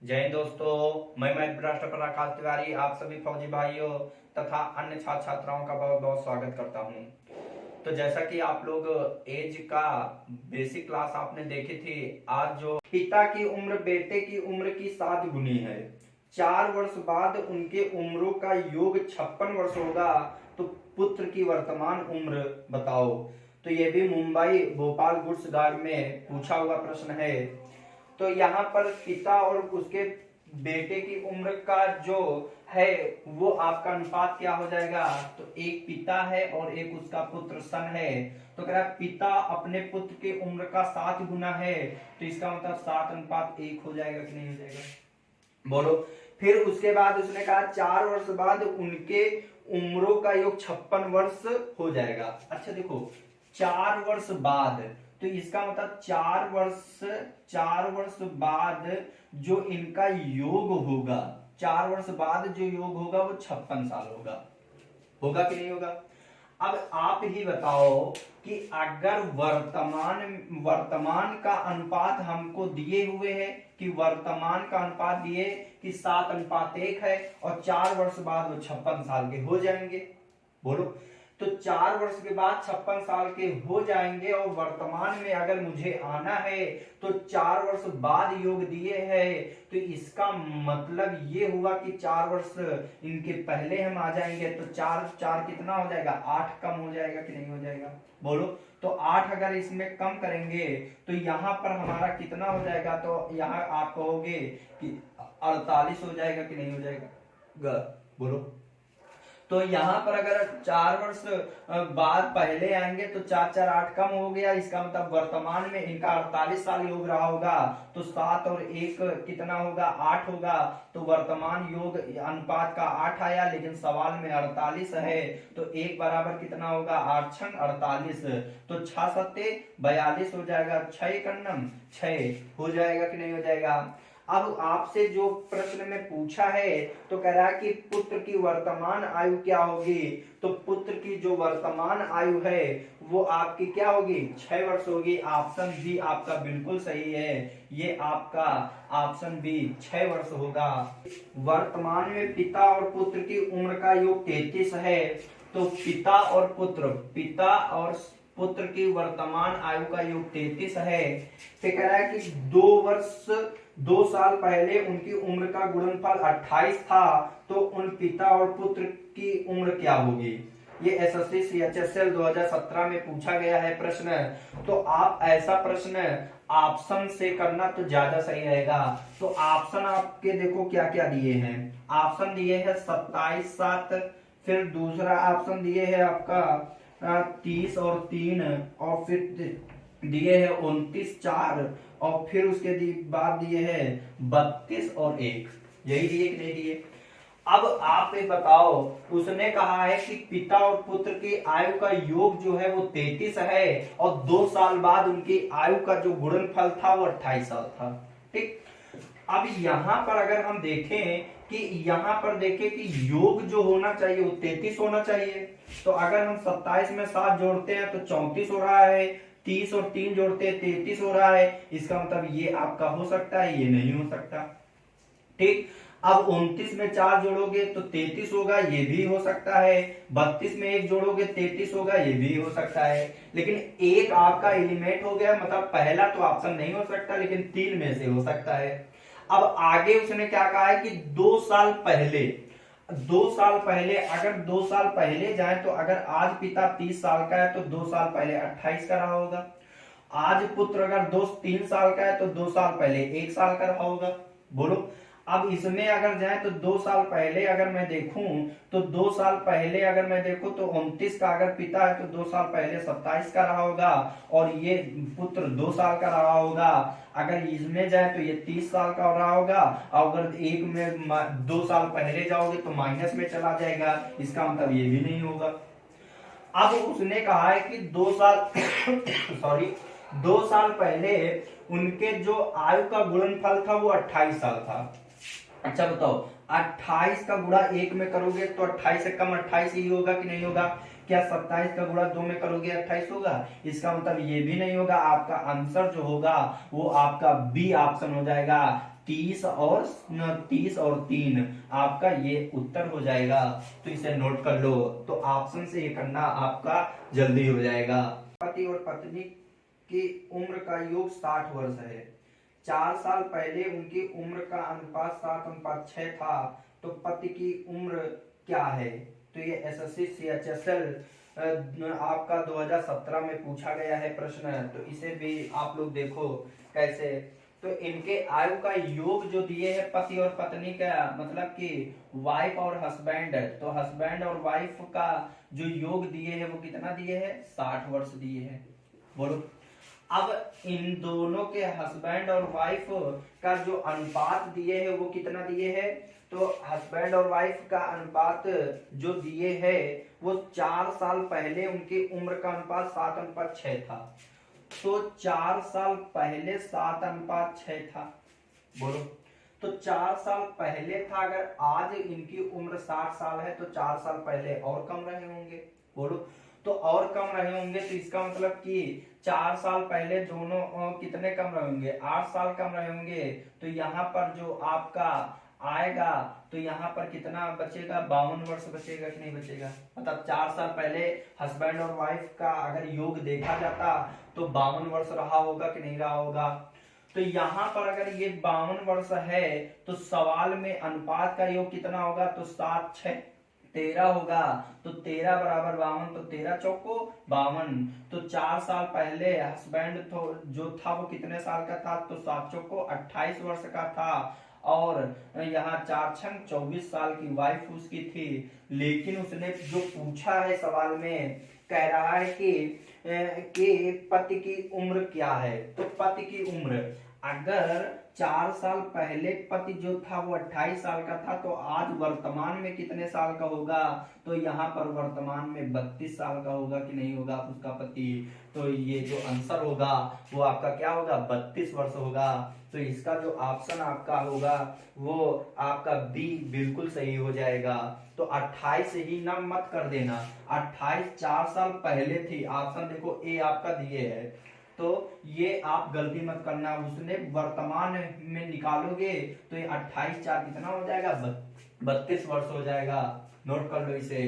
जय हिंद दोस्तों, मैं राष्ट्रपति आकाश तिवारी आप सभी फौजी भाइयों तथा अन्य छात्र छात्राओं का बहुत बहुत स्वागत करता हूं। तो जैसा कि आप लोग एज का बेसिक क्लास आपने देखी थी, आज जो पिता की उम्र बेटे की उम्र की 7 गुनी है। 4 वर्ष बाद उनके उम्रों का योग 56 वर्ष होगा। तो पुत्र की वर्तमान उम्र बताओ। तो ये भी मुंबई भोपाल गुड्स गार्ड में पूछा हुआ प्रश्न है। तो यहाँ पर पिता और उसके बेटे की उम्र का जो है वो आपका अनुपात क्या हो जाएगा। तो एक पिता है और एक उसका पुत्र सन है। तो कह रहा है पिता अपने पुत्र की उम्र का 7 गुना है। तो इसका मतलब 7:1 हो जाएगा कि नहीं हो जाएगा, बोलो। फिर उसके बाद उसने कहा 4 वर्ष बाद उनके उम्रों का योग 56 वर्ष हो जाएगा। अच्छा देखो, 4 वर्ष बाद, तो इसका मतलब 4 वर्ष बाद जो इनका योग होगा, 4 वर्ष बाद जो योग होगा वो 56 साल होगा। होगा कि नहीं होगा। अब आप ही बताओ कि अगर वर्तमान का अनुपात हमको दिए हुए है कि वर्तमान का अनुपात दिए कि 7:1 है और 4 वर्ष बाद वो 56 साल के हो जाएंगे, बोलो। तो 4 वर्ष के बाद 56 साल के हो जाएंगे और वर्तमान में अगर मुझे आना है तो 4 वर्ष बाद योग दिए है। तो इसका मतलब ये हुआ कि 4 वर्ष इनके पहले हम आ जाएंगे। तो 4 कितना हो जाएगा, 8 कम हो जाएगा कि नहीं हो जाएगा, बोलो। तो 8 अगर इसमें कम करेंगे तो यहाँ पर हमारा कितना हो जाएगा। तो यहाँ आप कहोगे कि 48 हो जाएगा कि नहीं हो जाएगा, बोलो। तो यहाँ पर अगर 4 वर्ष बाद पहले आएंगे तो 4 4 8 कम हो गया। इसका मतलब वर्तमान में इनका 48 साल योग रहा होगा। तो 7 और 1 कितना होगा, 8 होगा। तो वर्तमान योग अनुपात का 8 आया, लेकिन सवाल में 48 है। तो 1 बराबर कितना होगा, 8 6 48। तो 6 7 42 हो जाएगा, 6 कन्नम 6 हो जाएगा कि नहीं हो जाएगा। अब आपसे जो प्रश्न में पूछा है तो कह रहा है कि पुत्र की वर्तमान आयु क्या होगी। तो पुत्र की जो वर्तमान आयु है वो आपकी क्या होगी, 6 वर्ष होगी। ऑप्शन बी आपका बिल्कुल सही है। ये आपका ऑप्शन बी 6 वर्ष होगा। वर्तमान में पिता और पुत्र की उम्र का योग 33 है। तो पिता और पुत्र की वर्तमान आयु का योग 33 है। तो कह रहा है कि 2 साल पहले उनकी उम्र का गुणनफल 28 था। तो उन पिता और पुत्र की उम्र क्या होगी। ये एसएससी सीएचएसएल 2017 में पूछा गया है प्रश्न। तो आप ऐसा प्रश्न ऑप्शन से करना तो ज्यादा सही रहेगा। तो ऑप्शन आपके देखो क्या क्या दिए हैं। ऑप्शन दिए है 27 7, फिर दूसरा ऑप्शन दिए है आपका 30 और 3, और फिर दिए है 29 4, और फिर उसके बाद दिए है 32 और 1। यही दिए कि नहीं दिए। अब आप ये बताओ, उसने कहा है कि पिता और पुत्र की आयु का योग जो है वो 33 है और 2 साल बाद उनकी आयु का जो गुणनफल था वो 28 साल था। ठीक। अब यहाँ पर अगर हम देखें कि यहाँ पर देखें कि योग जो होना चाहिए वो 33 होना चाहिए। तो अगर हम 27 में 7 जोड़ते हैं तो 34 हो रहा है, 30 और 3 जोड़ते हैं 33 हो रहा है। इसका मतलब ये आपका हो सकता है, ये नहीं हो सकता। ठीक। अब 29 में 4 जोड़ोगे तो 33 होगा, ये भी हो सकता है। 32 में 1 जोड़ोगे 33 होगा, ये भी हो सकता है। लेकिन एक आपका एलिमेंट हो गया, मतलब पहला तो ऑप्शन नहीं हो सकता, लेकिन 3 में से हो सकता है। अब आगे उसने क्या कहा है कि 2 साल पहले, अगर 2 साल पहले जाए तो अगर आज पिता 30 साल का है तो 2 साल पहले 28 का रहा होगा। आज पुत्र अगर 3 साल का है तो 2 साल पहले 1 साल का रहा होगा, बोलो। अब इसमें अगर जाए तो 2 साल पहले अगर मैं देखूं तो 2 साल पहले अगर मैं देखूं तो 29 का अगर पिता है तो 2 साल पहले 27 का रहा होगा और ये पुत्र 2 साल का रहा होगा। अगर इसमें जाए तो ये 30 साल का रहा होगा, और अगर एक में 2 साल पहले जाओगे तो माइनस में चला जाएगा। इसका मतलब ये भी नहीं होगा। अब उसने कहा है कि 2 साल पहले उनके जो आयु का गुणनफल था वो 28 साल था। अच्छा बताओ, 28 का गुणा 1 में करोगे तो 28 से कम 28 ही होगा कि नहीं होगा। क्या 27 का गुणा 2 में करोगे 28 होगा। इसका मतलब ये भी नहीं होगा। आपका आंसर जो होगा वो आपका बी ऑप्शन हो जाएगा। 30 और 3 आपका ये उत्तर हो जाएगा। तो इसे नोट कर लो। तो ऑप्शन से ये करना आपका जल्दी हो जाएगा। पति और पत्नी की उम्र का योग 60 वर्ष है। 4 साल पहले उनकी उम्र का अनुपात 7:6 था। तो पति की उम्र क्या है? तो ये एसएससी सीएचएसएल आपका 2017 में पूछा गया है प्रश्न। तो इसे भी आप लोग देखो कैसे। तो इनके आयु का योग जो दिए है पति और पत्नी का, मतलब कि वाइफ और हस्बैंड, तो हस्बैंड और वाइफ का जो योग दिए है वो कितना दिए है? 60 वर्ष दिए है। बोलो। अब इन दोनों के हस्बैंड और वाइफ का जो अनुपात दिए है वो कितना दिए है? तो हस्बैंड और वाइफ का अनुपात जो दिए है वो 4 साल पहले उनकी उम्र का अनुपात 7:6 था। तो 4 साल पहले 7:6 था। बोलो। तो 4 साल पहले था, अगर आज इनकी उम्र 60 साल है तो 4 साल पहले और कम रहे होंगे। बोलो। तो और कम रहे होंगे तो इसका मतलब कि 4 साल पहले दोनों कितने कम रहे होंगे? 8 साल कम रहे होंगे। तो यहाँ पर जो आपका आएगा तो यहाँ पर कितना बचेगा? 52 वर्ष बचेगा कि नहीं बचेगा? मतलब 4 साल पहले हस्बैंड और वाइफ का अगर योग देखा जाता तो 52 वर्ष रहा होगा कि नहीं रहा होगा? तो यहाँ पर अगर ये 52 वर्ष है तो सवाल में अनुपात का योग कितना होगा? तो 7 6 13 होगा। तो 13 बराबर 52, तो 13 चौको 52। तो 4 साल पहले हस्बैंड जो था वो कितने साल का था? तो 7 चौको 28 वर्ष का था। और यहाँ 4 छंग 24 साल की वाइफ उसकी थी। लेकिन उसने जो पूछा है सवाल में, कह रहा है कि पति की उम्र क्या है? तो पति की उम्र अगर 4 साल पहले पति जो था वो 28 साल का था तो आज वर्तमान में कितने साल का होगा? तो यहाँ पर वर्तमान में 32 साल का होगा कि नहीं होगा उसका पति? तो ये जो आंसर होगा वो आपका क्या होगा? 32 वर्ष होगा। तो इसका जो ऑप्शन आपका होगा वो आपका बी बिल्कुल सही हो जाएगा। तो 28 ही ना मत कर देना, 28 4 साल पहले थी। ऑप्शन देखो ए आपका दिए है, तो ये आप गलती मत करना। उसने वर्तमान में निकालोगे तो ये 28 4 कितना हो जाएगा? 32 वर्ष हो जाएगा। नोट कर लो इसे।